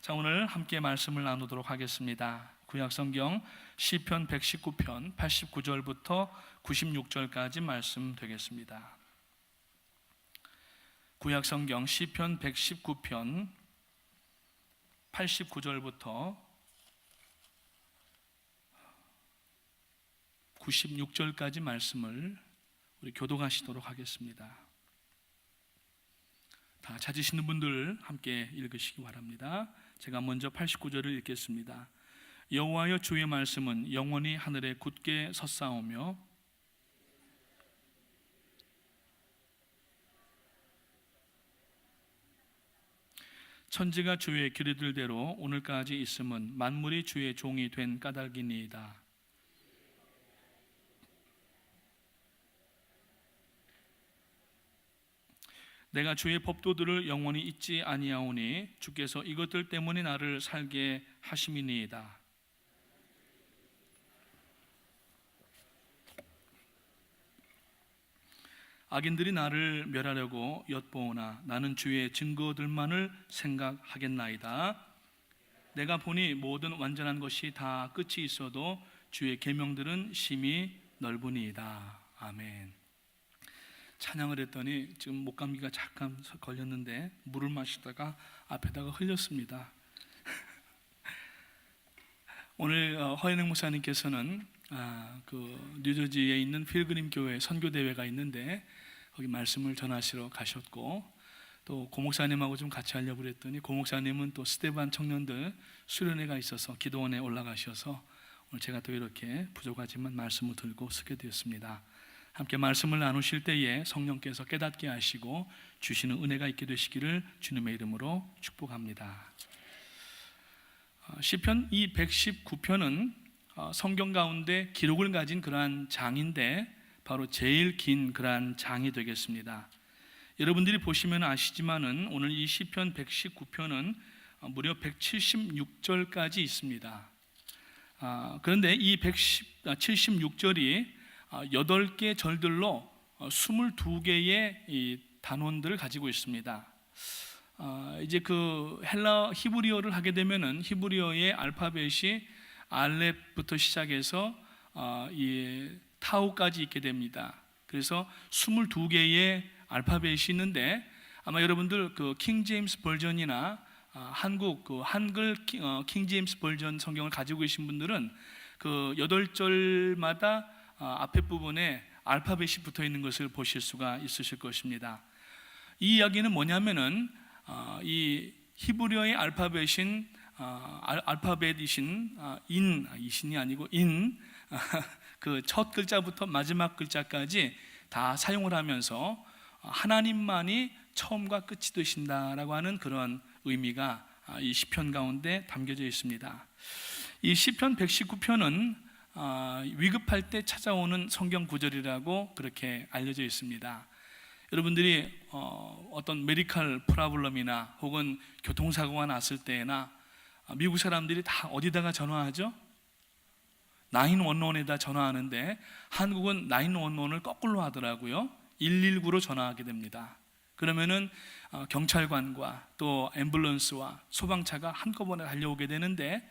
자, 오늘 함께 말씀을 나누도록 하겠습니다. 구약성경 시편 119편 89절부터 96절까지 말씀 되겠습니다. 구약성경 시편 119편 89절부터 96절까지 말씀을 우리 교독하시도록 하겠습니다. 다 찾으시는 분들 함께 읽으시기 바랍니다. 제가 먼저 89절을 읽겠습니다. 여호와여, 주의 말씀은 영원히 하늘에 굳게 섰사오며 천지가 주의 기르들대로 오늘까지 있음은 만물이 주의 종이 된 까닭이니이다. 내가 주의 법도들을 영원히 잊지 아니하오니 주께서 이것들 때문에 나를 살게 하심이니이다. 악인들이 나를 멸하려고 엿보오나 나는 주의 증거들만을 생각하겠나이다. 내가 보니 모든 완전한 것이 다 끝이 있어도 주의 계명들은 심히 넓으니이다. 아멘. 찬양을 했더니 지금 목감기가 잠깐 걸렸는데 물을 마시다가 앞에다가 흘렸습니다. 오늘 허연행 목사님께서는 뉴저지에 있는 필그림 교회 선교 대회가 있는데 거기 말씀을 전하시러 가셨고, 또 고 목사님하고 좀 같이 하려고 그랬더니 고 목사님은 또 스테반 청년들 수련회가 있어서 기도원에 올라가셔서 오늘 제가 또 이렇게 부족하지만 말씀을 들고 서게 되었습니다. 함께 말씀을 나누실 때에 성령께서 깨닫게 하시고 주시는 은혜가 있게 되시기를 주님의 이름으로 축복합니다. 시편 이 119편은 성경 가운데 기록을 가진 그러한 장인데 바로 제일 긴 그러한 장이 되겠습니다. 여러분들이 보시면 아시지만은 오늘 이 시편 119편은 무려 176절까지 있습니다. 그런데 이 176절이 8개 절들로 22개의 이 단원들을 가지고 있습니다. 이제 그 헬라 히브리어를 하게 되면은 히브리어의 알파벳이 알렙부터 시작해서 이 타우까지 있게 됩니다. 그래서 22개의 알파벳이 있는데 아마 여러분들 그 킹 제임스 버전이나 한국 그 한글 킹 제임스 버전 성경을 가지고 계신 분들은 그 8절마다 앞에 부분에 알파벳이 붙어 있는 것을 보실 수가 있으실 것입니다. 이 이야기는 뭐냐면은 이 히브리어의 알파벳이신 이신이 아니고 그 첫 글자부터 마지막 글자까지 다 사용을 하면서 하나님만이 처음과 끝이 되신다라고 하는 그런 의미가 이 시편 가운데 담겨져 있습니다. 이 시편 119편은 위급할 때 찾아오는 성경 구절이라고 그렇게 알려져 있습니다. 여러분들이 어떤 메디컬 프로블럼이나 혹은 교통사고가 났을 때나 미국 사람들이 다 어디다가 전화하죠? 911에다 전화하는데 한국은 911을 거꾸로 하더라고요. 119로 전화하게 됩니다. 그러면은 경찰관과 또 앰뷸런스와 소방차가 한꺼번에 달려오게 되는데,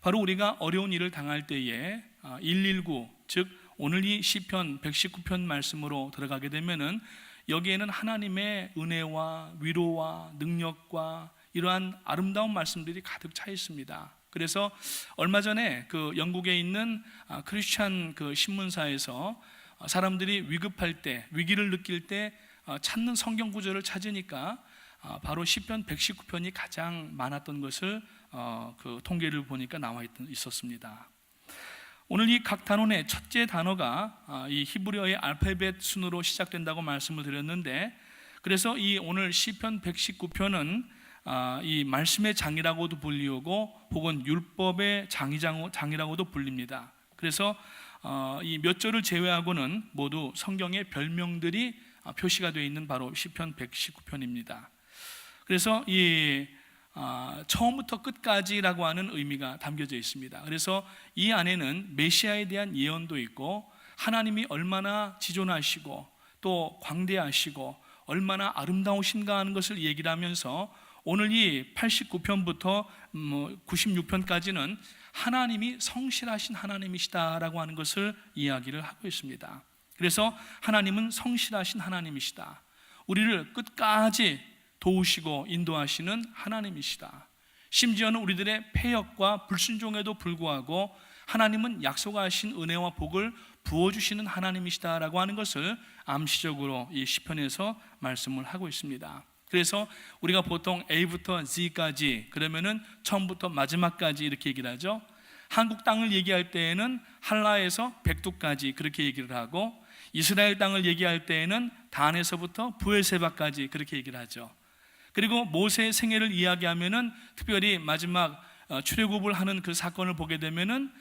바로 우리가 어려운 일을 당할 때에 119, 즉 오늘 이 시편 119편 말씀으로 들어가게 되면은 여기에는 하나님의 은혜와 위로와 능력과 이러한 아름다운 말씀들이 가득 차 있습니다. 그래서 얼마 전에 그 영국에 있는 크리스찬 그 신문사에서 사람들이 위급할 때, 위기를 느낄 때 찾는 성경 구절을 찾으니까 바로 시편 119편이 가장 많았던 것을 그 통계를 보니까 나와 있었습니다. 오늘 이 각 단원의 첫째 단어가 이 히브리어의 알파벳 순으로 시작된다고 말씀을 드렸는데, 그래서 이 오늘 시편 119편은 이 말씀의 장이라고도 불리우고 혹은 율법의 장이라고도 불립니다. 그래서 이 몇 절을 제외하고는 모두 성경의 별명들이 표시가 되어 있는 바로 시편 119편입니다. 그래서 이 처음부터 끝까지라고 하는 의미가 담겨져 있습니다. 그래서 이 안에는 메시아에 대한 예언도 있고, 하나님이 얼마나 지존하시고 또 광대하시고 얼마나 아름다우신가 하는 것을 얘기를 하면서 오늘 이 89편부터 96편까지는 하나님이 성실하신 하나님이시다라고 하는 것을 이야기를 하고 있습니다. 그래서 하나님은 성실하신 하나님이시다. 우리를 끝까지 도우시고 인도하시는 하나님이시다. 심지어는 우리들의 패역과 불순종에도 불구하고 하나님은 약속하신 은혜와 복을 부어주시는 하나님이시다라고 하는 것을 암시적으로 이 시편에서 말씀을 하고 있습니다. 그래서 우리가 보통 A부터 Z까지, 그러면은 처음부터 마지막까지 이렇게 얘기를 하죠. 한국 땅을 얘기할 때에는 할라에서 백두까지 그렇게 얘기를 하고, 이스라엘 땅을 얘기할 때에는 단에서부터 브엘세바까지 그렇게 얘기를 하죠. 그리고 모세의 생애를 이야기하면은 특별히 마지막 출애굽을 하는 그 사건을 보게 되면은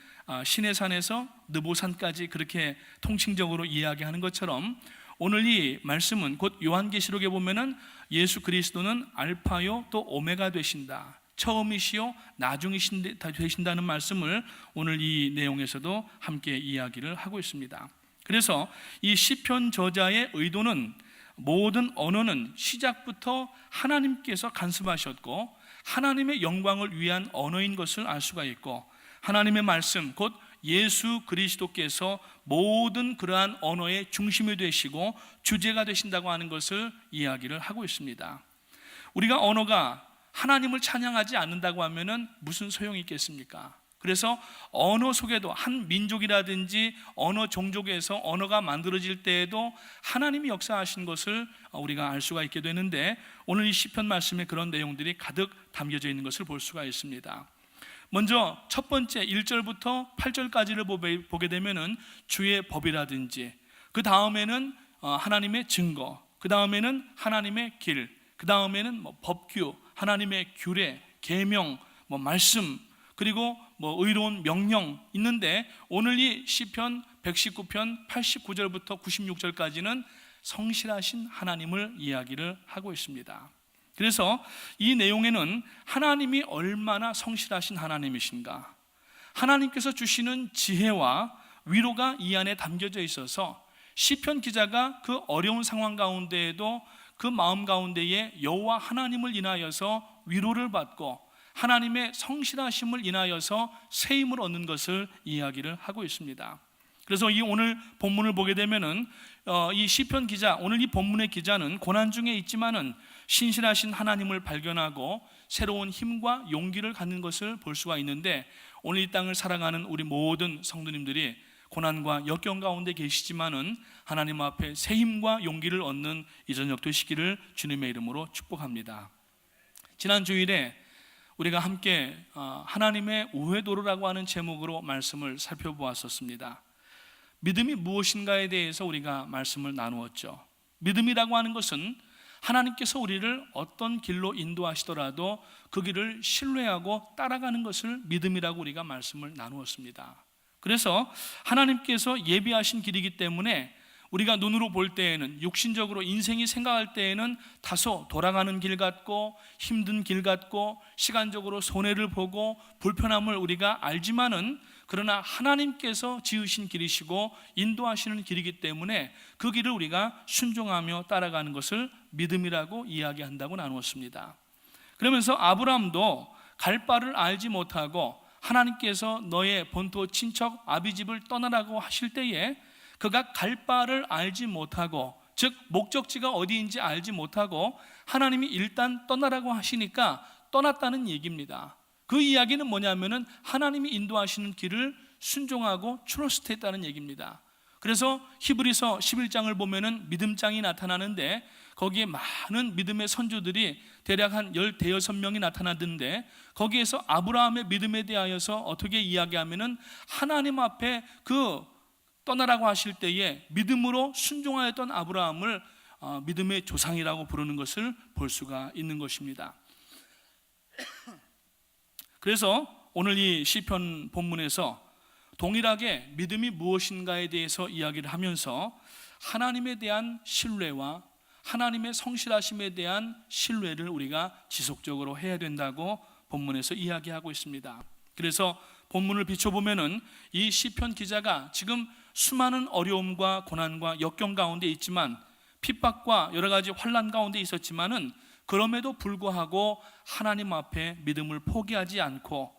시내산에서 느보산까지 그렇게 통칭적으로 이야기하는 것처럼, 오늘 이 말씀은 곧 요한계시록에 보면은 예수 그리스도는 알파요 또 오메가 되신다, 처음이시요 나중이신 되신다는 말씀을 오늘 이 내용에서도 함께 이야기를 하고 있습니다. 그래서 이 시편 저자의 의도는, 모든 언어는 시작부터 하나님께서 간섭하셨고 하나님의 영광을 위한 언어인 것을 알 수가 있고, 하나님의 말씀 곧 예수 그리스도께서 모든 그러한 언어의 중심이 되시고 주제가 되신다고 하는 것을 이야기를 하고 있습니다. 우리가 언어가 하나님을 찬양하지 않는다고 하면은 무슨 소용이 있겠습니까? 그래서 언어 속에도, 한 민족이라든지 어느 종족에서 언어가 만들어질 때에도 하나님이 역사하신 것을 우리가 알 수가 있게 되는데, 오늘 이 시편 말씀에 그런 내용들이 가득 담겨져 있는 것을 볼 수가 있습니다. 먼저 첫 번째 1절부터 8절까지를 보게 되면은 주의 법이라든지, 그 다음에는 하나님의 증거, 그 다음에는 하나님의 길, 그 다음에는 법규, 하나님의 규례, 계명, 말씀, 그리고 의로운 명령 있는데, 오늘 이 시편 119편 89절부터 96절까지는 성실하신 하나님을 이야기를 하고 있습니다. 그래서 이 내용에는 하나님이 얼마나 성실하신 하나님이신가, 하나님께서 주시는 지혜와 위로가 이 안에 담겨져 있어서 시편 기자가 그 어려운 상황 가운데에도 그 마음 가운데에 여호와 하나님을 인하여서 위로를 받고 하나님의 성실하심을 인하여서 새 힘을 얻는 것을 이야기를 하고 있습니다. 그래서 이 오늘 본문을 보게 되면은 이 시편 기자, 오늘 이 본문의 기자는 고난 중에 있지만은 신실하신 하나님을 발견하고 새로운 힘과 용기를 갖는 것을 볼 수가 있는데, 오늘 이 땅을 살아가는 우리 모든 성도님들이 고난과 역경 가운데 계시지만은 하나님 앞에 새 힘과 용기를 얻는 이 저녁 되시기를 주님의 이름으로 축복합니다. 지난 주일에 우리가 함께 하나님의 우회도로라고 하는 제목으로 말씀을 살펴보았었습니다. 믿음이 무엇인가에 대해서 우리가 말씀을 나누었죠. 믿음이라고 하는 것은 하나님께서 우리를 어떤 길로 인도하시더라도 그 길을 신뢰하고 따라가는 것을 믿음이라고 우리가 말씀을 나누었습니다. 그래서 하나님께서 예비하신 길이기 때문에 우리가 눈으로 볼 때에는, 육신적으로 인생이 생각할 때에는 다소 돌아가는 길 같고 힘든 길 같고 시간적으로 손해를 보고 불편함을 우리가 알지만은, 그러나 하나님께서 지으신 길이시고 인도하시는 길이기 때문에 그 길을 우리가 순종하며 따라가는 것을 믿음이라고 이야기한다고 나누었습니다. 그러면서 아브라함도 갈 바를 알지 못하고 하나님께서 너의 본토 친척 아비집을 떠나라고 하실 때에 그가 갈 바를 알지 못하고, 즉 목적지가 어디인지 알지 못하고 하나님이 일단 떠나라고 하시니까 떠났다는 얘기입니다. 그 이야기는 뭐냐면은 하나님이 인도하시는 길을 순종하고 트러스트했다는 얘기입니다. 그래서 히브리서 11장을 보면은 믿음장이 나타나는데, 거기에 많은 믿음의 선조들이 대략 한 16명이 나타나던데, 거기에서 아브라함의 믿음에 대하여서 어떻게 이야기하면은 하나님 앞에 그 떠나라고 하실 때에 믿음으로 순종하였던 아브라함을 믿음의 조상이라고 부르는 것을 볼 수가 있는 것입니다. 그래서 오늘 이 시편 본문에서 동일하게 믿음이 무엇인가에 대해서 이야기를 하면서 하나님에 대한 신뢰와 하나님의 성실하심에 대한 신뢰를 우리가 지속적으로 해야 된다고 본문에서 이야기하고 있습니다. 그래서 본문을 비춰보면은 이 시편 기자가 지금 수많은 어려움과 고난과 역경 가운데 있지만, 핍박과 여러 가지 환난 가운데 있었지만은 그럼에도 불구하고 하나님 앞에 믿음을 포기하지 않고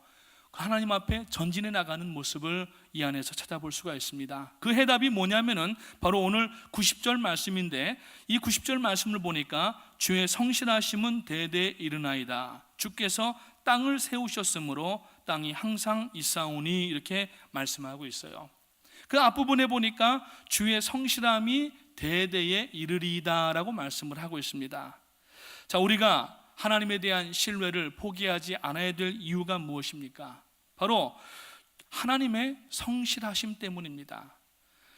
하나님 앞에 전진해 나가는 모습을 이 안에서 찾아볼 수가 있습니다. 그 해답이 뭐냐면은 바로 오늘 90절 말씀인데, 이 90절 말씀을 보니까 주의 성실하심은 대대 이르나이다. 주께서 땅을 세우셨으므로 땅이 항상 있사오니, 이렇게 말씀하고 있어요. 그 앞부분에 보니까 주의 성실함이 대대에 이르리이다 라고 말씀을 하고 있습니다. 자, 우리가 하나님에 대한 신뢰를 포기하지 않아야 될 이유가 무엇입니까? 바로 하나님의 성실하심 때문입니다.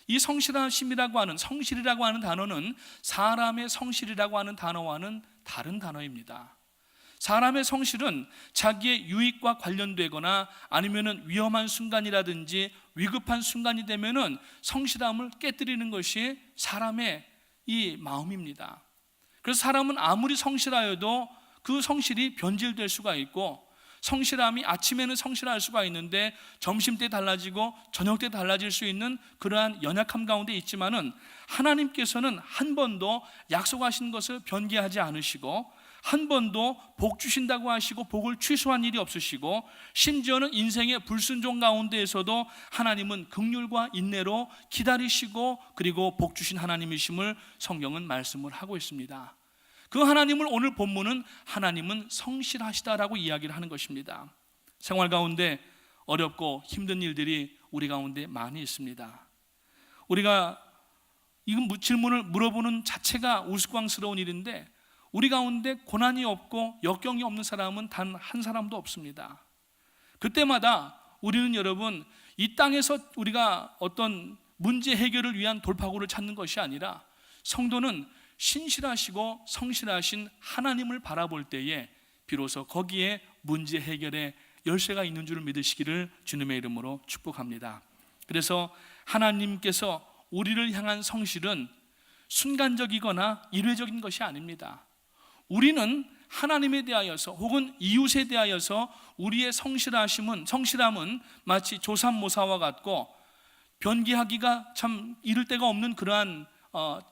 이 성실하심이라고 하는, 성실이라고 하는 단어는 사람의 성실이라고 하는 단어와는 다른 단어입니다. 사람의 성실은 자기의 유익과 관련되거나 아니면은 위험한 순간이라든지 위급한 순간이 되면은 성실함을 깨뜨리는 것이 사람의 이 마음입니다. 그래서 사람은 아무리 성실하여도 그 성실이 변질될 수가 있고, 성실함이 아침에는 성실할 수가 있는데 점심때 달라지고 저녁때 달라질 수 있는 그러한 연약함 가운데 있지만은, 하나님께서는 한 번도 약속하신 것을 변개하지 않으시고, 한 번도 복 주신다고 하시고 복을 취소한 일이 없으시고, 심지어는 인생의 불순종 가운데에서도 하나님은 긍휼과 인내로 기다리시고 그리고 복 주신 하나님이심을 성경은 말씀을 하고 있습니다. 그 하나님을 오늘 본문은 하나님은 성실하시다라고 이야기를 하는 것입니다. 생활 가운데 어렵고 힘든 일들이 우리 가운데 많이 있습니다. 우리가 이 질문을 물어보는 자체가 우스꽝스러운 일인데, 우리 가운데 고난이 없고 역경이 없는 사람은 단 한 사람도 없습니다. 그때마다 우리는, 여러분, 이 땅에서 우리가 어떤 문제 해결을 위한 돌파구를 찾는 것이 아니라, 성도는 신실하시고 성실하신 하나님을 바라볼 때에 비로소 거기에 문제 해결의 열쇠가 있는 줄 믿으시기를 주님의 이름으로 축복합니다. 그래서 하나님께서 우리를 향한 성실은 순간적이거나 일회적인 것이 아닙니다. 우리는 하나님에 대하여서 혹은 이웃에 대하여서 우리의 성실함은 마치 조삼모사와 같고 변기하기가 참 이를 데가 없는 그러한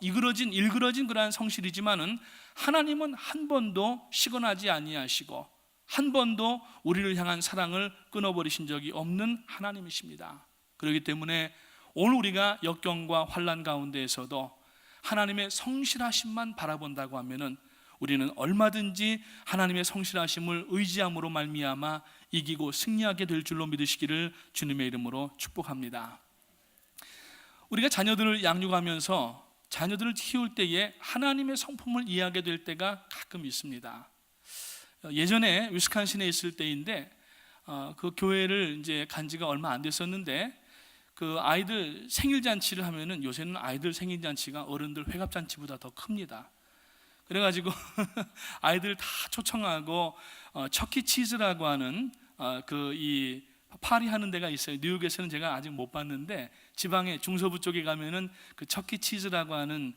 일그러진 그러한 성실이지만은, 하나님은 한 번도 시건하지 아니하시고 한 번도 우리를 향한 사랑을 끊어버리신 적이 없는 하나님이십니다. 그렇기 때문에 오늘 우리가 역경과 환난 가운데에서도 하나님의 성실하심만 바라본다고 하면은, 우리는 얼마든지 하나님의 성실하심을 의지함으로 말미암아 이기고 승리하게 될 줄로 믿으시기를 주님의 이름으로 축복합니다. 우리가 자녀들을 양육하면서 자녀들을 키울 때에 하나님의 성품을 이해하게 될 때가 가끔 있습니다. 예전에 위스콘신에 있을 때인데, 그 교회를 이제 간 지가 얼마 안 됐었는데, 그 아이들 생일 잔치를 하면은, 요새는 아이들 생일 잔치가 어른들 회갑 잔치보다 더 큽니다. 그래가지고 아이들 다 초청하고 척키 치즈라고 하는 이 파리 하는 데가 있어요. 뉴욕에서는 제가 아직 못 봤는데, 지방의 중서부 쪽에 가면은 그 척키 치즈라고 하는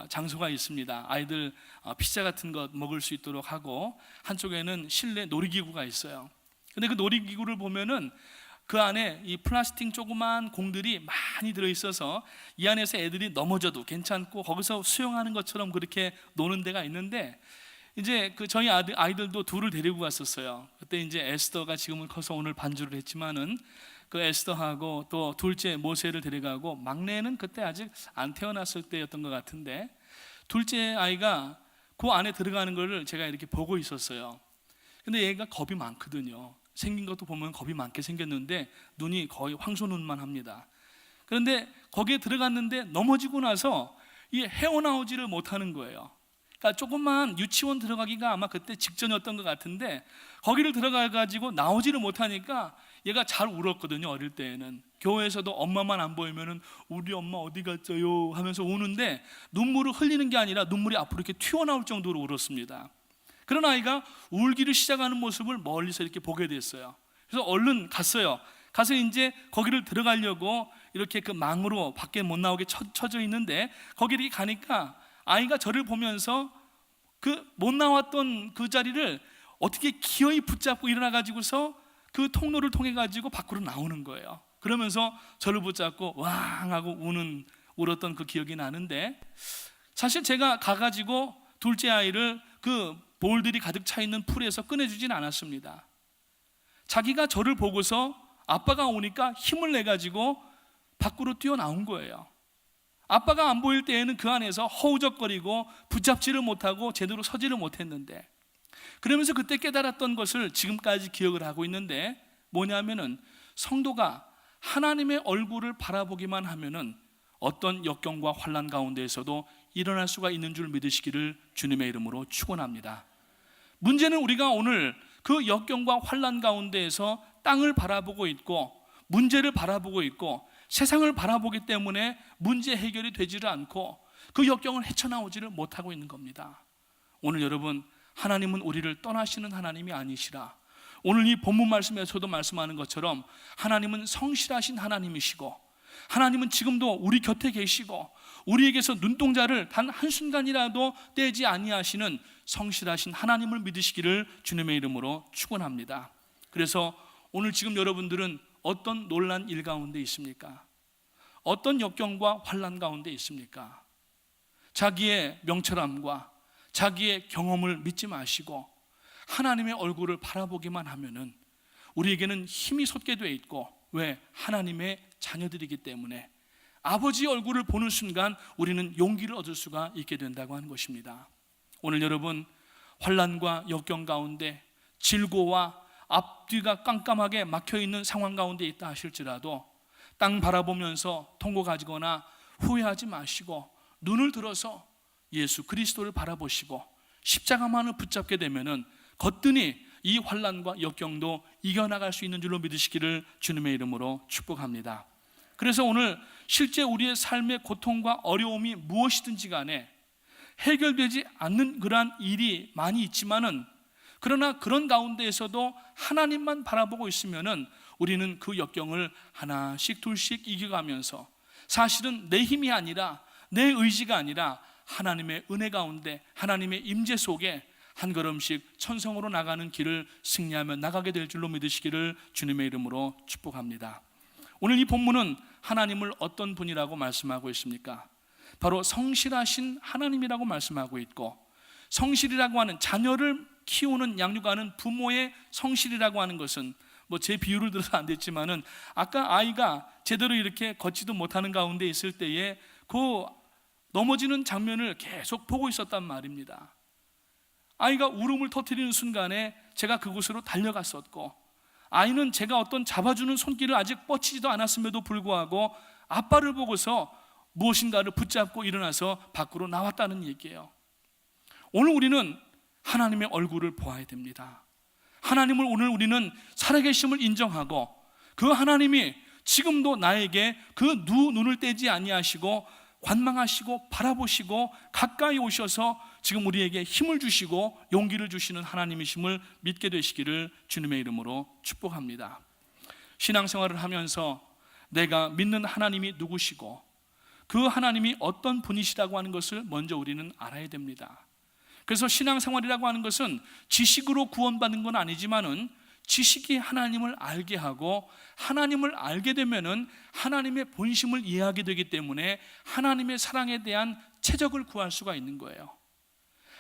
장소가 있습니다. 아이들 피자 같은 것 먹을 수 있도록 하고, 한쪽에는 실내 놀이기구가 있어요. 근데 그 놀이기구를 보면은 그 안에 이 플라스틱 조그만 공들이 많이 들어있어서 이 안에서 애들이 넘어져도 괜찮고 거기서 수영하는 것처럼 그렇게 노는 데가 있는데, 이제 그 저희 아이들도 둘을 데리고 갔었어요. 그때 이제 에스더가 지금은 커서 오늘 반주를 했지만은, 그 에스더하고 또 둘째 모세를 데려가고, 막내는 그때 아직 안 태어났을 때였던 것 같은데, 둘째 아이가 그 안에 들어가는 거를 제가 이렇게 보고 있었어요. 근데 얘가 겁이 많거든요. 생긴 것도 보면 겁이 많게 생겼는데 눈이 거의 황소눈만 합니다. 그런데 거기에 들어갔는데 넘어지고 나서 이 헤어나오지를 못하는 거예요. 그러니까 조금만 유치원 들어가기가 아마 그때 직전이었던 것 같은데, 거기를 들어가가지고 나오지를 못하니까 얘가 잘 울었거든요. 어릴 때에는 교회에서도 엄마만 안 보이면은 우리 엄마 어디 갔어요 하면서 우는데, 눈물을 흘리는 게 아니라 눈물이 앞으로 이렇게 튀어나올 정도로 울었습니다. 그런 아이가 울기를 시작하는 모습을 멀리서 이렇게 보게 됐어요. 그래서 얼른 갔어요. 가서 이제 거기를 들어가려고 이렇게 그 망으로 밖에 못 나오게 쳐져 있는데, 거기를 가니까 아이가 저를 보면서 그 못 나왔던 그 자리를 어떻게 기어이 붙잡고 일어나 가지고서 그 통로를 통해 가지고 밖으로 나오는 거예요. 그러면서 저를 붙잡고 왕 하고 울었던 그 기억이 나는데, 사실 제가 가가지고 둘째 아이를 그 볼들이 가득 차 있는 풀에서 꺼내주진 않았습니다. 자기가 저를 보고서 아빠가 오니까 힘을 내가지고 밖으로 뛰어나온 거예요. 아빠가 안 보일 때에는 그 안에서 허우적거리고 붙잡지를 못하고 제대로 서지를 못했는데, 그러면서 그때 깨달았던 것을 지금까지 기억을 하고 있는데, 뭐냐면은 성도가 하나님의 얼굴을 바라보기만 하면은 어떤 역경과 환난 가운데에서도 일어날 수가 있는 줄 믿으시기를 주님의 이름으로 축원합니다. 문제는 우리가 오늘 그 역경과 환난 가운데에서 땅을 바라보고 있고 문제를 바라보고 있고 세상을 바라보기 때문에 문제 해결이 되지를 않고 그 역경을 헤쳐나오지를 못하고 있는 겁니다. 오늘 여러분, 하나님은 우리를 떠나시는 하나님이 아니시라. 오늘 이 본문 말씀에서도 말씀하는 것처럼 하나님은 성실하신 하나님이시고, 하나님은 지금도 우리 곁에 계시고 우리에게서 눈동자를 단 한순간이라도 떼지 아니하시는 성실하신 하나님을 믿으시기를 주님의 이름으로 축원합니다. 그래서 오늘 지금 여러분들은 어떤 놀란 일 가운데 있습니까? 어떤 역경과 환난 가운데 있습니까? 자기의 명철함과 자기의 경험을 믿지 마시고 하나님의 얼굴을 바라보기만 하면은 우리에게는 힘이 솟게 돼 있고, 왜? 하나님의 자녀들이기 때문에 아버지 얼굴을 보는 순간 우리는 용기를 얻을 수가 있게 된다고 하는 것입니다. 오늘 여러분, 환난과 역경 가운데 질고와 앞뒤가 깜깜하게 막혀있는 상황 가운데 있다 하실지라도 땅 바라보면서 통곡하거나 후회하지 마시고 눈을 들어서 예수 그리스도를 바라보시고 십자가만을 붙잡게 되면은 거뜬히 이 환난과 역경도 이겨나갈 수 있는 줄로 믿으시기를 주님의 이름으로 축복합니다. 그래서 오늘 실제 우리의 삶의 고통과 어려움이 무엇이든지 간에 해결되지 않는 그러한 일이 많이 있지만은, 그러나 그런 가운데에서도 하나님만 바라보고 있으면은 우리는 그 역경을 하나씩 둘씩 이겨가면서 사실은 내 힘이 아니라 내 의지가 아니라 하나님의 은혜 가운데 하나님의 임재 속에 한 걸음씩 천성으로 나가는 길을 승리하며 나가게 될 줄로 믿으시기를 주님의 이름으로 축복합니다. 오늘 이 본문은 하나님을 어떤 분이라고 말씀하고 있습니까? 바로 성실하신 하나님이라고 말씀하고 있고, 성실이라고 하는 자녀를 키우는 양육하는 부모의 성실이라고 하는 것은 제 비유를 들어서 안 됐지만은 아까 아이가 제대로 이렇게 걷지도 못하는 가운데 있을 때에 그 넘어지는 장면을 계속 보고 있었단 말입니다. 아이가 울음을 터뜨리는 순간에 제가 그곳으로 달려갔었고, 아이는 제가 어떤 잡아주는 손길을 아직 뻗치지도 않았음에도 불구하고 아빠를 보고서 무엇인가를 붙잡고 일어나서 밖으로 나왔다는 얘기예요. 오늘 우리는 하나님의 얼굴을 보아야 됩니다. 하나님을 오늘 우리는 살아계심을 인정하고 그 하나님이 지금도 나에게 그 눈을 떼지 아니하시고 관망하시고 바라보시고 가까이 오셔서 지금 우리에게 힘을 주시고 용기를 주시는 하나님이심을 믿게 되시기를 주님의 이름으로 축복합니다. 신앙생활을 하면서 내가 믿는 하나님이 누구시고 그 하나님이 어떤 분이시라고 하는 것을 먼저 우리는 알아야 됩니다. 그래서 신앙생활이라고 하는 것은 지식으로 구원받는 건 아니지만은 지식이 하나님을 알게 하고 하나님을 알게 되면은 하나님의 본심을 이해하게 되기 때문에 하나님의 사랑에 대한 최적을 구할 수가 있는 거예요.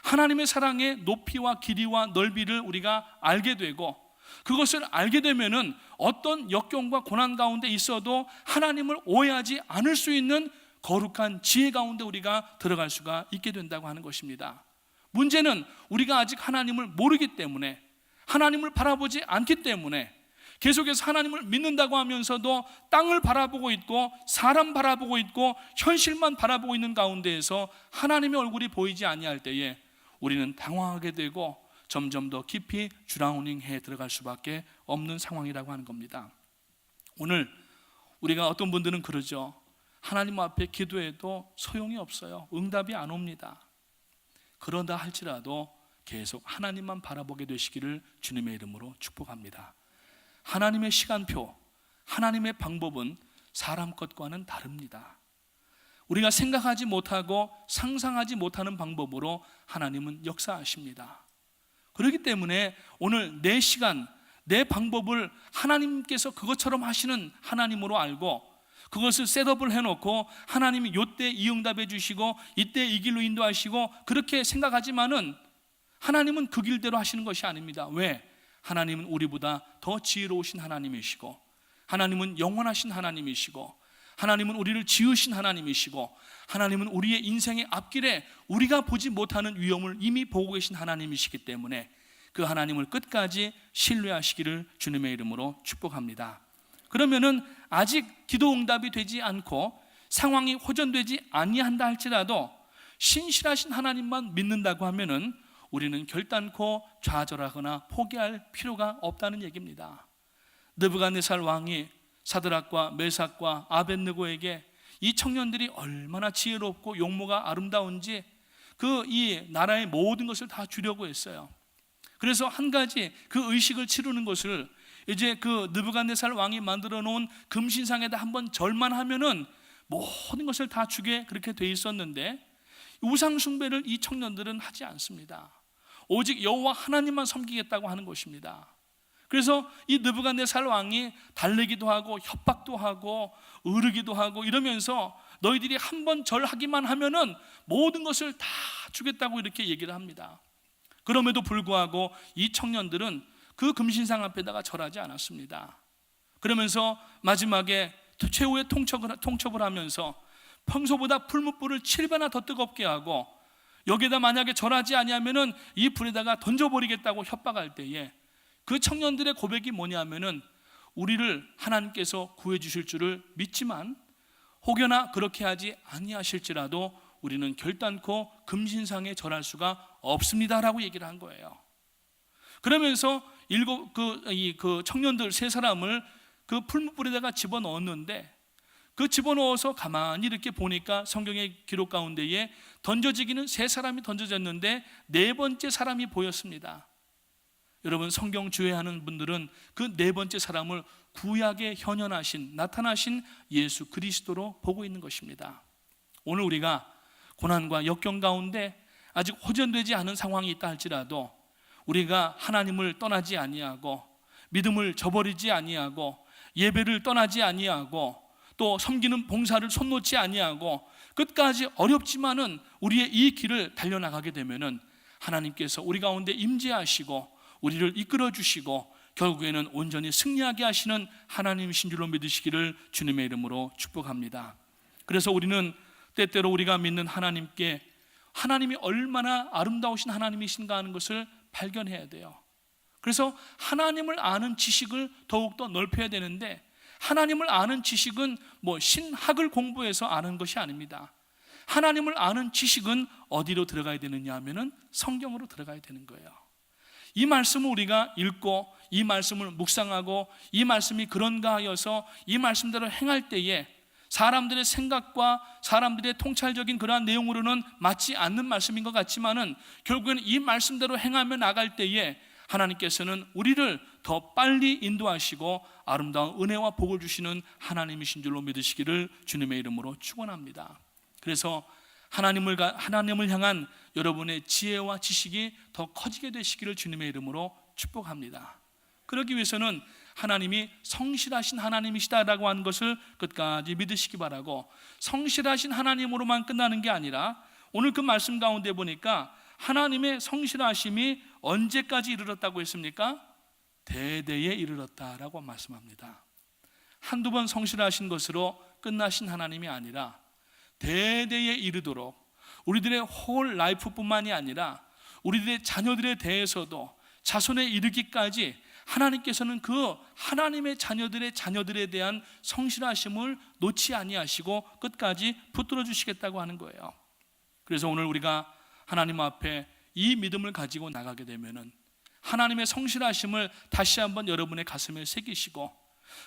하나님의 사랑의 높이와 길이와 넓이를 우리가 알게 되고, 그것을 알게 되면은 어떤 역경과 고난 가운데 있어도 하나님을 오해하지 않을 수 있는 거룩한 지혜 가운데 우리가 들어갈 수가 있게 된다고 하는 것입니다. 문제는 우리가 아직 하나님을 모르기 때문에, 하나님을 바라보지 않기 때문에 계속해서 하나님을 믿는다고 하면서도 땅을 바라보고 있고 사람 바라보고 있고 현실만 바라보고 있는 가운데에서 하나님의 얼굴이 보이지 아니할 때에 우리는 당황하게 되고 점점 더 깊이 주라우닝해 들어갈 수밖에 없는 상황이라고 하는 겁니다. 오늘 우리가 어떤 분들은 그러죠. 하나님 앞에 기도해도 소용이 없어요. 응답이 안 옵니다. 그러다 할지라도 계속 하나님만 바라보게 되시기를 주님의 이름으로 축복합니다. 하나님의 시간표, 하나님의 방법은 사람 것과는 다릅니다. 우리가 생각하지 못하고 상상하지 못하는 방법으로 하나님은 역사하십니다. 그렇기 때문에 오늘 내 시간, 내 방법을 하나님께서 그것처럼 하시는 하나님으로 알고 그것을 셋업을 해놓고 하나님이 이때 이 응답해 주시고 이때 이 길로 인도하시고 그렇게 생각하지만은 하나님은 그 길대로 하시는 것이 아닙니다. 왜? 하나님은 우리보다 더 지혜로우신 하나님이시고, 하나님은 영원하신 하나님이시고, 하나님은 우리를 지으신 하나님이시고, 하나님은 우리의 인생의 앞길에 우리가 보지 못하는 위험을 이미 보고 계신 하나님이시기 때문에 그 하나님을 끝까지 신뢰하시기를 주님의 이름으로 축복합니다. 그러면은 아직 기도 응답이 되지 않고 상황이 호전되지 아니한다 할지라도 신실하신 하나님만 믿는다고 하면은 우리는 결단코 좌절하거나 포기할 필요가 없다는 얘기입니다. 느부갓네살 왕이 사드락과 메삭과 아벳느고에게 이 청년들이 얼마나 지혜롭고 용모가 아름다운지 이 나라의 모든 것을 다 주려고 했어요. 그래서 한 가지 그 의식을 치르는 것을 이제 그 느부갓네살 왕이 만들어 놓은 금신상에다 한번 절만 하면은 모든 것을 다 주게 그렇게 돼 있었는데, 우상 숭배를 이 청년들은 하지 않습니다. 오직 여호와 하나님만 섬기겠다고 하는 것입니다. 그래서 이 느부갓네살 왕이 달래기도 하고 협박도 하고 으르기도 하고 이러면서 너희들이 한번 절하기만 하면은 모든 것을 다 주겠다고 이렇게 얘기를 합니다. 그럼에도 불구하고 이 청년들은 그 금신상 앞에다가 절하지 않았습니다. 그러면서 마지막에 최후의 통첩을 하면서 평소보다 풀무불을 7배나 더 뜨겁게 하고 여기에다 만약에 절하지 아니하면은 이 불에다가 던져버리겠다고 협박할 때에 그 청년들의 고백이 뭐냐면은 우리를 하나님께서 구해주실 줄을 믿지만 혹여나 그렇게 하지 아니하실지라도 우리는 결단코 금신상에 절할 수가 없습니다라고 얘기를 한 거예요. 그러면서 그 청년들 세 사람을 그 풀무불에다가 집어넣었는데, 그 집어넣어서 가만히 이렇게 보니까 성경의 기록 가운데에 던져지기는 세 사람이 던져졌는데 네 번째 사람이 보였습니다. 여러분, 성경 주의하는 분들은 그 네 번째 사람을 구약에 나타나신 예수 그리스도로 보고 있는 것입니다. 오늘 우리가 고난과 역경 가운데 아직 호전되지 않은 상황이 있다 할지라도 우리가 하나님을 떠나지 아니하고 믿음을 저버리지 아니하고 예배를 떠나지 아니하고 또 섬기는 봉사를 손 놓지 아니하고 끝까지 어렵지만은 우리의 이 길을 달려나가게 되면은 하나님께서 우리 가운데 임재하시고 우리를 이끌어 주시고 결국에는 온전히 승리하게 하시는 하나님이신 줄로 믿으시기를 주님의 이름으로 축복합니다. 그래서 우리는 때때로 우리가 믿는 하나님께 하나님이 얼마나 아름다우신 하나님이신가 하는 것을 발견해야 돼요. 그래서 하나님을 아는 지식을 더욱더 넓혀야 되는데, 하나님을 아는 지식은 신학을 공부해서 아는 것이 아닙니다. 하나님을 아는 지식은 어디로 들어가야 되느냐 하면은 성경으로 들어가야 되는 거예요. 이 말씀을 우리가 읽고 이 말씀을 묵상하고 이 말씀이 그런가 하여서 이 말씀대로 행할 때에 사람들의 생각과 사람들의 통찰적인 그러한 내용으로는 맞지 않는 말씀인 것 같지만은 결국에는 이 말씀대로 행하며 나갈 때에 하나님께서는 우리를 더 빨리 인도하시고 아름다운 은혜와 복을 주시는 하나님이신 줄로 믿으시기를 주님의 이름으로 축원합니다. 그래서 하나님을 향한 여러분의 지혜와 지식이 더 커지게 되시기를 주님의 이름으로 축복합니다. 그러기 위해서는 하나님이 성실하신 하나님이시다라고 하는 것을 끝까지 믿으시기 바라고, 성실하신 하나님으로만 끝나는 게 아니라 오늘 그 말씀 가운데 보니까 하나님의 성실하심이 언제까지 이르렀다고 했습니까? 대대에 이르렀다라고 말씀합니다. 한두 번 성실하신 것으로 끝나신 하나님이 아니라 대대에 이르도록 우리들의 홀 라이프뿐만이 아니라 우리들의 자녀들에 대해서도 자손에 이르기까지 하나님께서는 그 하나님의 자녀들에 대한 성실하심을 놓지 아니하시고 끝까지 붙들어 주시겠다고 하는 거예요. 그래서 오늘 우리가 하나님 앞에 이 믿음을 가지고 나가게 되면은 하나님의 성실하심을 다시 한번 여러분의 가슴에 새기시고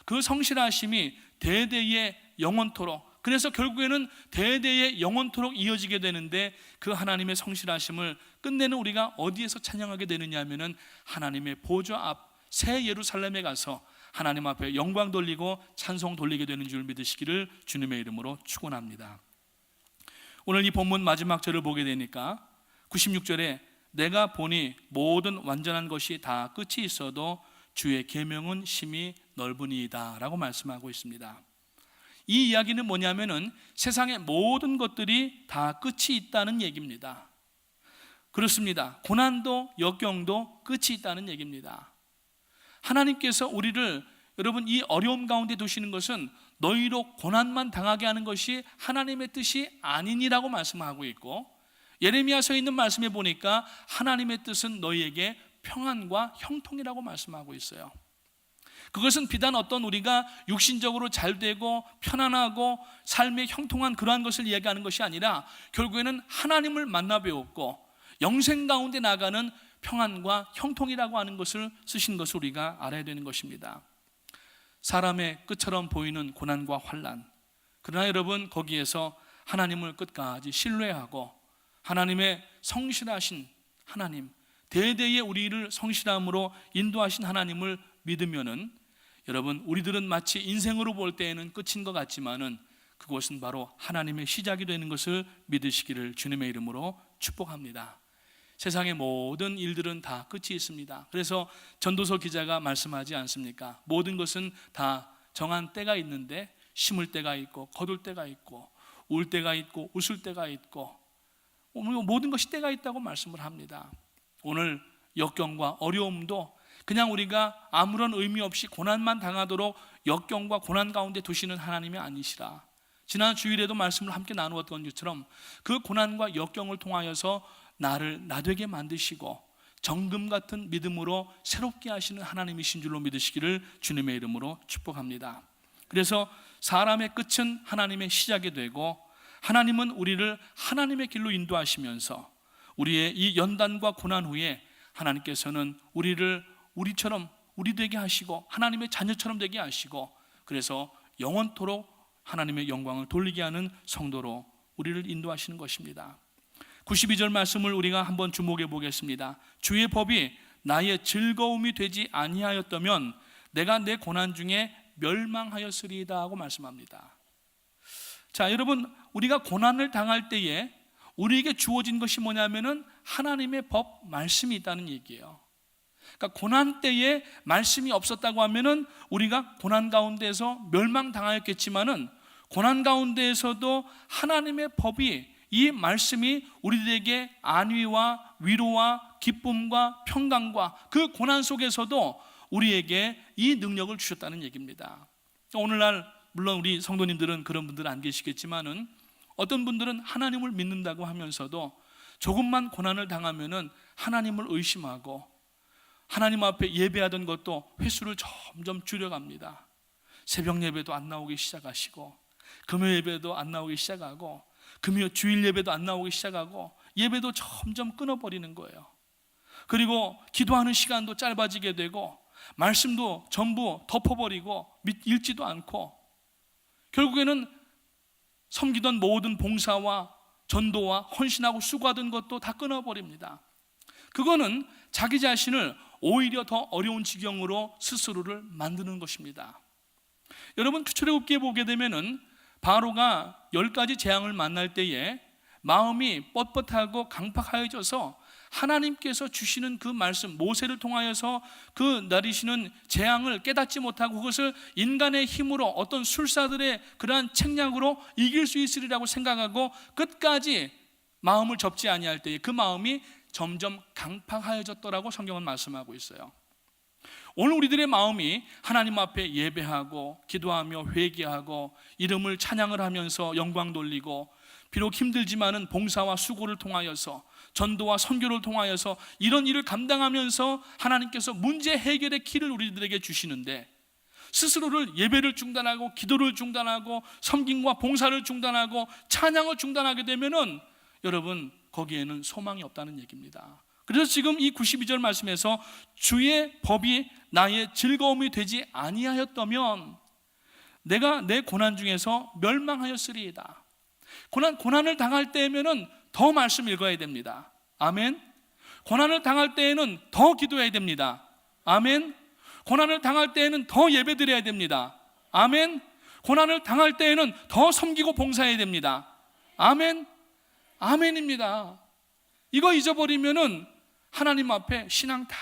그 성실하심이 대대에 영원토록, 그래서 결국에는 대대에 영원토록 이어지게 되는데 그 하나님의 성실하심을 끝내는 우리가 어디에서 찬양하게 되느냐 하면은 하나님의 보좌 앞 새 예루살렘에 가서 하나님 앞에 영광 돌리고 찬송 돌리게 되는 줄 믿으시기를 주님의 이름으로 축원합니다. 오늘 이 본문 마지막 절을 보게 되니까 96절에 내가 보니 모든 완전한 것이 다 끝이 있어도 주의 계명은 심히 넓으니이다 라고 말씀하고 있습니다. 이 이야기는 뭐냐면은 세상의 모든 것들이 다 끝이 있다는 얘기입니다. 그렇습니다. 고난도 역경도 끝이 있다는 얘기입니다. 하나님께서 우리를 여러분 이 어려움 가운데 두시는 것은 너희로 고난만 당하게 하는 것이 하나님의 뜻이 아니니라고 말씀하고 있고, 예레미야서에 있는 말씀에 보니까 하나님의 뜻은 너희에게 평안과 형통이라고 말씀하고 있어요. 그것은 비단 어떤 우리가 육신적으로 잘되고 편안하고 삶의 형통한 그러한 것을 이야기하는 것이 아니라 결국에는 하나님을 만나 배웠고 영생 가운데 나가는 평안과 형통이라고 하는 것을 쓰신 것을 우리가 알아야 되는 것입니다. 사람의 끝처럼 보이는 고난과 환난, 그러나 여러분 거기에서 하나님을 끝까지 신뢰하고 하나님의 성실하신 하나님, 대대의 우리를 성실함으로 인도하신 하나님을 믿으면은 여러분 우리들은 마치 인생으로 볼 때에는 끝인 것 같지만은 그것은 바로 하나님의 시작이 되는 것을 믿으시기를 주님의 이름으로 축복합니다. 세상의 모든 일들은 다 끝이 있습니다. 그래서 전도서 기자가 말씀하지 않습니까? 모든 것은 다 정한 때가 있는데 심을 때가 있고 거둘 때가 있고 울 때가 있고 웃을 때가 있고 모든 것이 때가 있다고 말씀을 합니다. 오늘 역경과 어려움도 그냥 우리가 아무런 의미 없이 고난만 당하도록 역경과 고난 가운데 두시는 하나님이 아니시라. 지난 주일에도 말씀을 함께 나누었던 것처럼 그 고난과 역경을 통하여서 나를 나되게 만드시고 정금 같은 믿음으로 새롭게 하시는 하나님이신 줄로 믿으시기를 주님의 이름으로 축복합니다. 그래서 사람의 끝은 하나님의 시작이 되고 하나님은 우리를 하나님의 길로 인도하시면서 우리의 이 연단과 고난 후에 하나님께서는 우리를 우리처럼 우리 되게 하시고 하나님의 자녀처럼 되게 하시고 그래서 영원토록 하나님의 영광을 돌리게 하는 성도로 우리를 인도하시는 것입니다. 92절 말씀을 우리가 한번 주목해 보겠습니다. 주의 법이 나의 즐거움이 되지 아니하였다면 내가 내 고난 중에 멸망하였으리이다 하고 말씀합니다. 자, 여러분 우리가 고난을 당할 때에 우리에게 주어진 것이 뭐냐면은 하나님의 법 말씀이 있다는 얘기예요. 그러니까 고난 때에 말씀이 없었다고 하면은 우리가 고난 가운데에서 멸망당하였겠지만은 고난 가운데에서도 하나님의 법이 이 말씀이 우리들에게 안위와 위로와 기쁨과 평강과 그 고난 속에서도 우리에게 이 능력을 주셨다는 얘기입니다. 오늘날 물론 우리 성도님들은 그런 분들은 안 계시겠지만은 어떤 분들은 하나님을 믿는다고 하면서도 조금만 고난을 당하면은 하나님을 의심하고 하나님 앞에 예배하던 것도 횟수를 점점 줄여갑니다. 새벽 예배도 안 나오기 시작하시고 금요 예배도 안 나오기 시작하고 금요 주일 예배도 안 나오기 시작하고 예배도 점점 끊어버리는 거예요. 그리고 기도하는 시간도 짧아지게 되고 말씀도 전부 덮어버리고 읽지도 않고 결국에는 섬기던 모든 봉사와 전도와 헌신하고 수고하던 것도 다 끊어버립니다. 그거는 자기 자신을 오히려 더 어려운 지경으로 스스로를 만드는 것입니다. 여러분 출애굽기에 보게 되면은 바로가 10가지 재앙을 만날 때에 마음이 뻣뻣하고 강팍하여져서 하나님께서 주시는 그 말씀 모세를 통하여서 그 내리시는 재앙을 깨닫지 못하고 그것을 인간의 힘으로 어떤 술사들의 그러한 책략으로 이길 수 있으리라고 생각하고 끝까지 마음을 접지 아니할 때에 그 마음이 점점 강팍하여졌더라고 성경은 말씀하고 있어요. 오늘 우리들의 마음이 하나님 앞에 예배하고 기도하며 회개하고 이름을 찬양을 하면서 영광 돌리고 비록 힘들지만은 봉사와 수고를 통하여서 전도와 선교를 통하여서 이런 일을 감당하면서 하나님께서 문제 해결의 키를 우리들에게 주시는데 스스로를 예배를 중단하고 기도를 중단하고 섬김과 봉사를 중단하고 찬양을 중단하게 되면은 여러분 거기에는 소망이 없다는 얘기입니다. 그래서 지금 이 92절 말씀에서 주의 법이 나의 즐거움이 되지 아니하였다면 내가 내 고난 중에서 멸망하였으리이다. 고난을 당할 때면은 더 말씀 읽어야 됩니다. 아멘. 고난을 당할 때에는 더 기도해야 됩니다. 아멘. 고난을 당할 때에는 더 예배 드려야 됩니다. 아멘. 고난을 당할 때에는 더 섬기고 봉사해야 됩니다. 아멘. 아멘입니다. 이거 잊어버리면은 하나님 앞에 신앙 다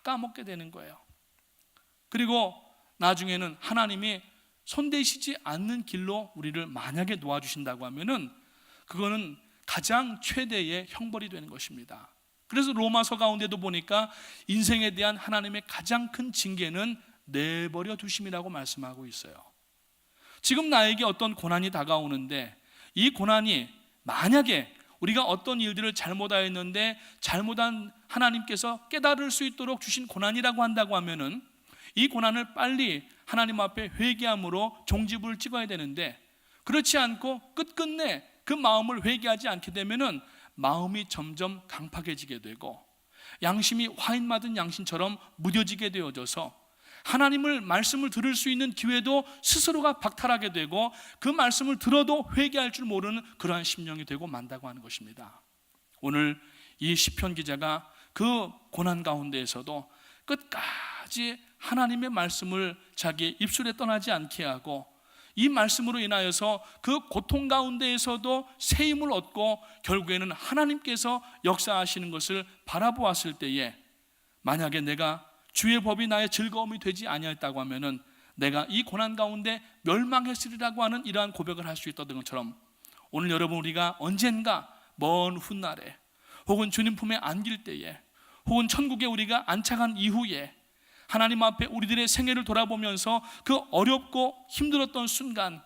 까먹게 되는 거예요. 그리고 나중에는 하나님이 손대시지 않는 길로 우리를 만약에 놓아주신다고 하면은 그거는 가장 최대의 형벌이 되는 것입니다. 그래서 로마서 가운데도 보니까 인생에 대한 하나님의 가장 큰 징계는 내버려 두심이라고 말씀하고 있어요. 지금 나에게 어떤 고난이 다가오는데 이 고난이 만약에 우리가 어떤 일들을 잘못하였는데 잘못한 하나님께서 깨달을 수 있도록 주신 고난이라고 한다고 하면은 이 고난을 빨리 하나님 앞에 회개함으로 종지부를 찍어야 되는데, 그렇지 않고 끝끝내 그 마음을 회개하지 않게 되면은 마음이 점점 강팍해지게 되고 양심이 와인 맞은 양심처럼 무뎌지게 되어져서 하나님을 말씀을 들을 수 있는 기회도 스스로가 박탈하게 되고 그 말씀을 들어도 회개할 줄 모르는 그러한 심령이 되고 만다고 하는 것입니다. 오늘 이 시편 기자가 그 고난 가운데에서도 끝까지 하나님의 말씀을 자기 입술에 떠나지 않게 하고 이 말씀으로 인하여서 그 고통 가운데에서도 새 힘을 얻고 결국에는 하나님께서 역사하시는 것을 바라보았을 때에 만약에 내가 주의 법이 나의 즐거움이 되지 아니하였다고 하면은 내가 이 고난 가운데 멸망했으리라고 하는 이러한 고백을 할 수 있던 것처럼 오늘 여러분 우리가 언젠가 먼 훗날에 혹은 주님 품에 안길 때에 혹은 천국에 우리가 안착한 이후에 하나님 앞에 우리들의 생애를 돌아보면서 그 어렵고 힘들었던 순간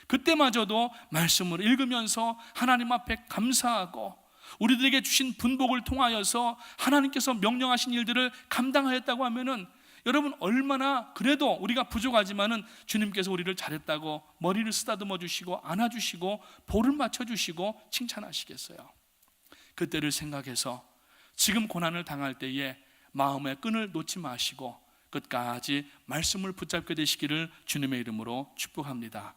그때마저도 말씀을 읽으면서 하나님 앞에 감사하고 우리들에게 주신 분복을 통하여서 하나님께서 명령하신 일들을 감당하였다고 하면은 여러분 얼마나 그래도 우리가 부족하지만은 주님께서 우리를 잘했다고 머리를 쓰다듬어 주시고 안아주시고 볼을 맞춰주시고 칭찬하시겠어요. 그때를 생각해서 지금 고난을 당할 때에 마음의 끈을 놓지 마시고 끝까지 말씀을 붙잡게 되시기를 주님의 이름으로 축복합니다.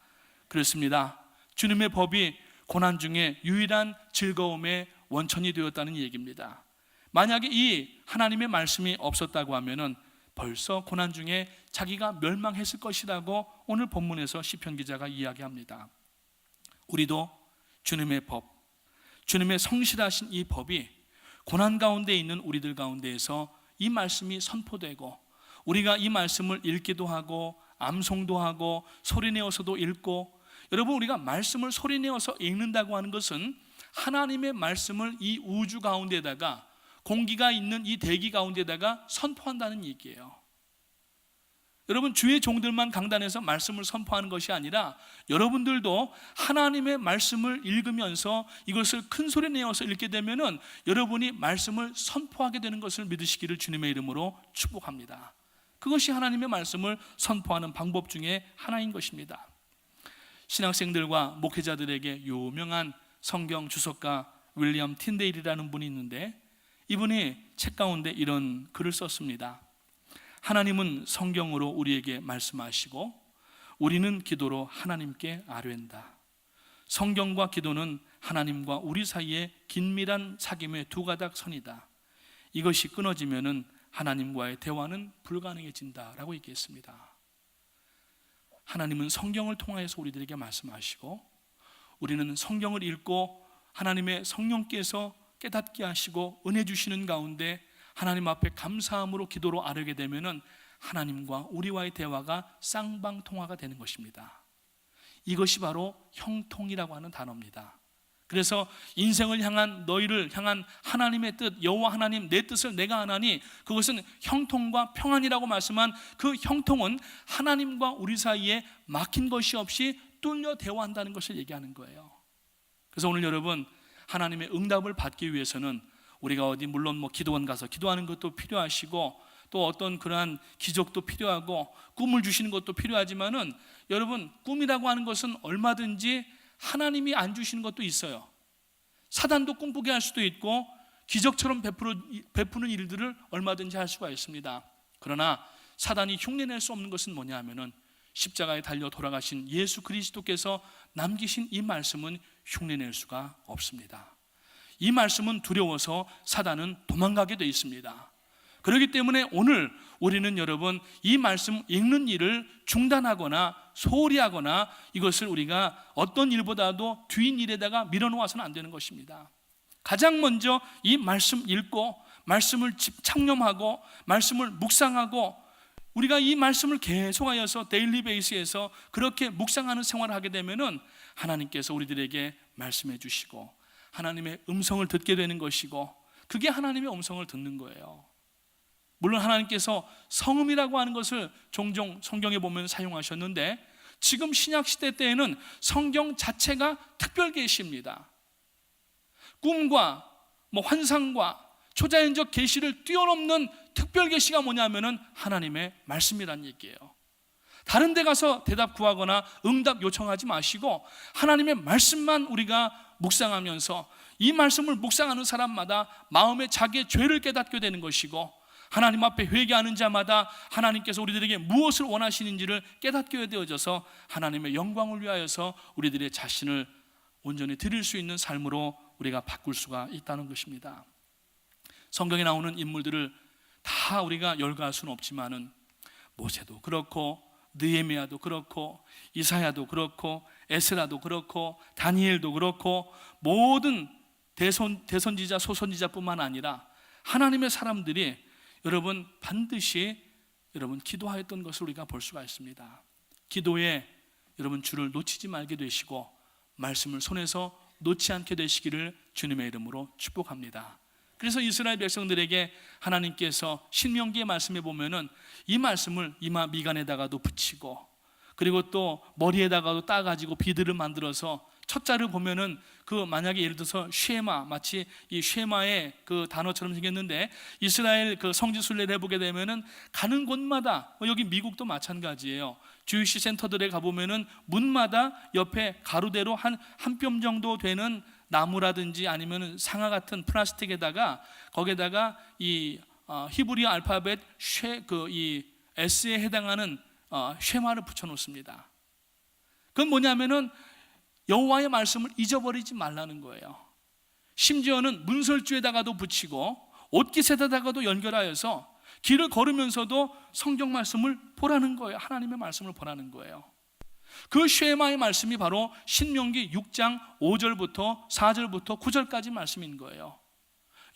그렇습니다. 주님의 법이 고난 중에 유일한 즐거움의 원천이 되었다는 얘기입니다. 만약에 이 하나님의 말씀이 없었다고 하면은 벌써 고난 중에 자기가 멸망했을 것이라고 오늘 본문에서 시편 기자가 이야기합니다. 우리도 주님의 법, 주님의 성실하신 이 법이 고난 가운데 있는 우리들 가운데에서 이 말씀이 선포되고 우리가 이 말씀을 읽기도 하고 암송도 하고 소리내어서도 읽고, 여러분 우리가 말씀을 소리내어서 읽는다고 하는 것은 하나님의 말씀을 이 우주 가운데다가 공기가 있는 이 대기 가운데다가 선포한다는 얘기예요. 여러분 주의 종들만 강단에서 말씀을 선포하는 것이 아니라 여러분들도 하나님의 말씀을 읽으면서 이것을 큰 소리 내어서 읽게 되면은 여러분이 말씀을 선포하게 되는 것을 믿으시기를 주님의 이름으로 축복합니다. 그것이 하나님의 말씀을 선포하는 방법 중에 하나인 것입니다. 신학생들과 목회자들에게 유명한 성경 주석가 윌리엄 틴데일이라는 분이 있는데 이분이 책 가운데 이런 글을 썼습니다. 하나님은 성경으로 우리에게 말씀하시고 우리는 기도로 하나님께 아뢰는다. 성경과 기도는 하나님과 우리 사이에 긴밀한 사귐의 두 가닥 선이다. 이것이 끊어지면은 하나님과의 대화는 불가능해진다라고 얘기했습니다. 하나님은 성경을 통하여서 우리들에게 말씀하시고 우리는 성경을 읽고 하나님의 성령께서 깨닫게 하시고 은혜 주시는 가운데 하나님 앞에 감사함으로 기도로 아뢰게 되면은 하나님과 우리와의 대화가 쌍방통화가 되는 것입니다. 이것이 바로 형통이라고 하는 단어입니다. 그래서 인생을 향한 너희를 향한 하나님의 뜻, 여호와 하나님 내 뜻을 내가 하나니 그것은 형통과 평안이라고 말씀한 그 형통은 하나님과 우리 사이에 막힌 것이 없이 뚫려 대화한다는 것을 얘기하는 거예요. 그래서 오늘 여러분 하나님의 응답을 받기 위해서는 우리가 어디 물론 기도원 가서 기도하는 것도 필요하시고 또 어떤 그러한 기적도 필요하고 꿈을 주시는 것도 필요하지만은 여러분 꿈이라고 하는 것은 얼마든지 하나님이 안 주시는 것도 있어요. 사단도 꿈꾸게 할 수도 있고 기적처럼 베푸는 일들을 얼마든지 할 수가 있습니다. 그러나 사단이 흉내낼 수 없는 것은 뭐냐 하면은 십자가에 달려 돌아가신 예수 그리스도께서 남기신 이 말씀은 흉내낼 수가 없습니다. 이 말씀은 두려워서 사단은 도망가게 되어 있습니다. 그렇기 때문에 오늘 우리는 여러분 이 말씀 읽는 일을 중단하거나 소홀히 하거나 이것을 우리가 어떤 일보다도 뒤인 일에다가 밀어놓아서는 안 되는 것입니다. 가장 먼저 이 말씀 읽고 말씀을 창념하고 말씀을 묵상하고 우리가 이 말씀을 계속하여서 데일리 베이스에서 그렇게 묵상하는 생활을 하게 되면은 하나님께서 우리들에게 말씀해 주시고 하나님의 음성을 듣게 되는 것이고 그게 하나님의 음성을 듣는 거예요. 물론 하나님께서 성음이라고 하는 것을 종종 성경에 보면 사용하셨는데, 지금 신약시대 때에는 성경 자체가 특별 계시입니다. 꿈과 환상과 초자연적 계시를 뛰어넘는 특별 계시가 뭐냐면은 하나님의 말씀이란 얘기예요. 다른 데 가서 대답 구하거나 응답 요청하지 마시고 하나님의 말씀만 우리가 묵상하면서, 이 말씀을 묵상하는 사람마다 마음에 자기의 죄를 깨닫게 되는 것이고, 하나님 앞에 회개하는 자마다 하나님께서 우리들에게 무엇을 원하시는지를 깨닫게 되어져서 하나님의 영광을 위하여서 우리들의 자신을 온전히 드릴 수 있는 삶으로 우리가 바꿀 수가 있다는 것입니다. 성경에 나오는 인물들을 다 우리가 열거할 수는 없지만은 모세도 그렇고 느헤미야도 그렇고 이사야도 그렇고 에스라도 그렇고 다니엘도 그렇고 모든 대선지자 소선지자뿐만 아니라 하나님의 사람들이 여러분 반드시 기도하였던 것을 우리가 볼 수가 있습니다. 기도에 여러분 주를 놓치지 말게 되시고 말씀을 손에서 놓지 않게 되시기를 주님의 이름으로 축복합니다. 그래서 이스라엘 백성들에게 하나님께서 신명기의 말씀에 보면은 이 말씀을 이마 미간에다가도 붙이고, 그리고 또 머리에다가도 따가지고 비드를 만들어서, 첫 자를 보면은 만약에 예를 들어서 쉐마, 마치 이 쉐마의 단어처럼 생겼는데, 이스라엘 성지 순례를 해보게 되면은 가는 곳마다, 여기 미국도 마찬가지예요. 주이시 센터들에 가보면은 문마다 옆에 가로대로 한 뼘 정도 되는 나무라든지 아니면 상아 같은 플라스틱에다가, 거기에다가 이 히브리 알파벳 이 S에 해당하는 쉐마를 붙여 놓습니다. 그건 뭐냐면은 여호와의 말씀을 잊어버리지 말라는 거예요. 심지어는 문설주에다가도 붙이고 옷깃에다가도 연결하여서 길을 걸으면서도 성경 말씀을 보라는 거예요. 하나님의 말씀을 보라는 거예요. 그 쉐마의 말씀이 바로 신명기 6장 5절부터 4절부터 9절까지 말씀인 거예요.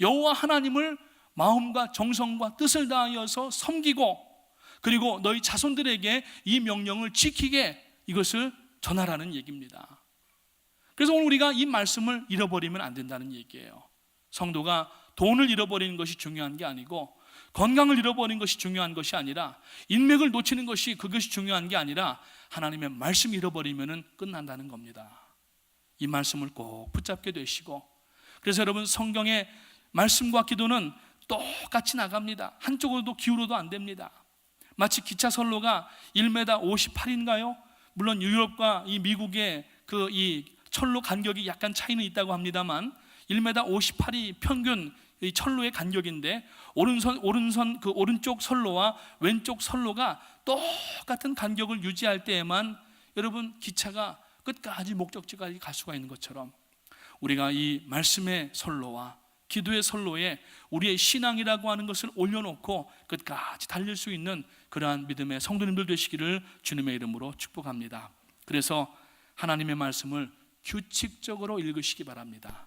여호와 하나님을 마음과 정성과 뜻을 다하여서 섬기고, 그리고 너희 자손들에게 이 명령을 지키게 이것을 전하라는 얘기입니다. 그래서 오늘 우리가 이 말씀을 잃어버리면 안 된다는 얘기예요. 성도가 돈을 잃어버리는 것이 중요한 게 아니고, 건강을 잃어버리는 것이 중요한 것이 아니라, 인맥을 놓치는 것이 그것이 중요한 게 아니라 하나님의 말씀 잃어버리면 끝난다는 겁니다. 이 말씀을 꼭 붙잡게 되시고, 그래서 여러분 성경의 말씀과 기도는 똑같이 나갑니다. 한쪽으로도 기울어도 안 됩니다. 마치 기차 선로가 1m 58인가요? 물론 유럽과 이 미국의 이 철로 간격이 약간 차이는 있다고 합니다만 1m 58이 평균 이 철로의 간격인데, 오른쪽 선로와 왼쪽 선로가 똑같은 간격을 유지할 때에만 여러분 기차가 끝까지 목적지까지 갈 수가 있는 것처럼, 우리가 이 말씀의 선로와 기도의 선로에 우리의 신앙이라고 하는 것을 올려놓고 끝까지 달릴 수 있는 그러한 믿음의 성도님들 되시기를 주님의 이름으로 축복합니다. 그래서 하나님의 말씀을 규칙적으로 읽으시기 바랍니다.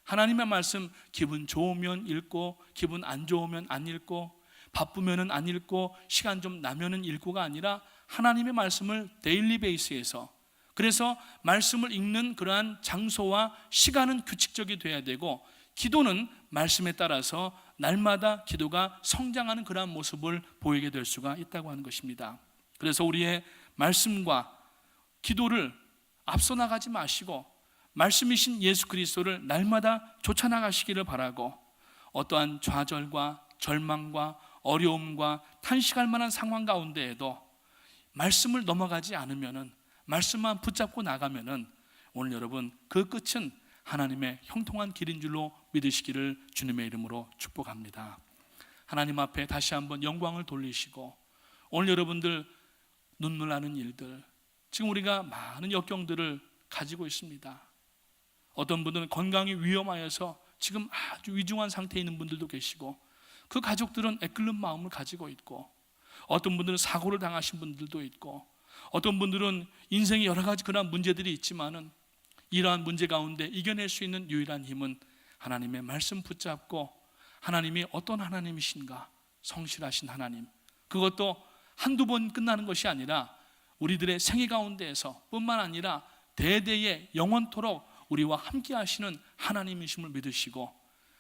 하나님의 말씀 기분 좋으면 읽고, 기분 안 좋으면 안 읽고, 바쁘면은 안 읽고, 시간 좀 나면은 읽고가 아니라 하나님의 말씀을 데일리 베이스에서, 그래서 말씀을 읽는 그러한 장소와 시간은 규칙적이 돼야 되고, 기도는 말씀에 따라서 날마다 기도가 성장하는 그러한 모습을 보이게 될 수가 있다고 하는 것입니다. 그래서 우리의 말씀과 기도를 앞서 나가지 마시고 말씀이신 예수 그리스도를 날마다 쫓아나가시기를 바라고, 어떠한 좌절과 절망과 어려움과 탄식할 만한 상황 가운데에도 말씀을 넘어가지 않으면은, 말씀만 붙잡고 나가면은 오늘 여러분 그 끝은 하나님의 형통한 길인 줄로 믿으시기를 주님의 이름으로 축복합니다. 하나님 앞에 다시 한번 영광을 돌리시고, 오늘 여러분들 눈물 나는 일들, 지금 우리가 많은 역경들을 가지고 있습니다. 어떤 분들은 건강이 위험하여서 지금 아주 위중한 상태에 있는 분들도 계시고, 그 가족들은 애끓는 마음을 가지고 있고, 어떤 분들은 사고를 당하신 분들도 있고, 어떤 분들은 인생에 여러 가지 그런 문제들이 있지만은 이러한 문제 가운데 이겨낼 수 있는 유일한 힘은 하나님의 말씀 붙잡고, 하나님이 어떤 하나님이신가, 성실하신 하나님, 그것도 한두 번 끝나는 것이 아니라 우리들의 생애 가운데에서 뿐만 아니라 대대에 영원토록 우리와 함께 하시는 하나님이심을 믿으시고,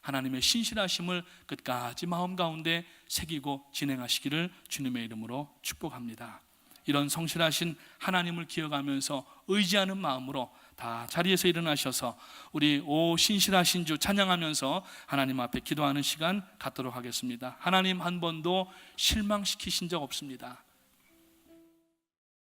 하나님의 신실하심을 끝까지 마음 가운데 새기고 진행하시기를 주님의 이름으로 축복합니다. 이런 성실하신 하나님을 기억하면서 의지하는 마음으로 다 자리에서 일어나셔서 우리 오 신실하신 주 찬양하면서 하나님 앞에 기도하는 시간 갖도록 하겠습니다. 하나님 한 번도 실망시키신 적 없습니다.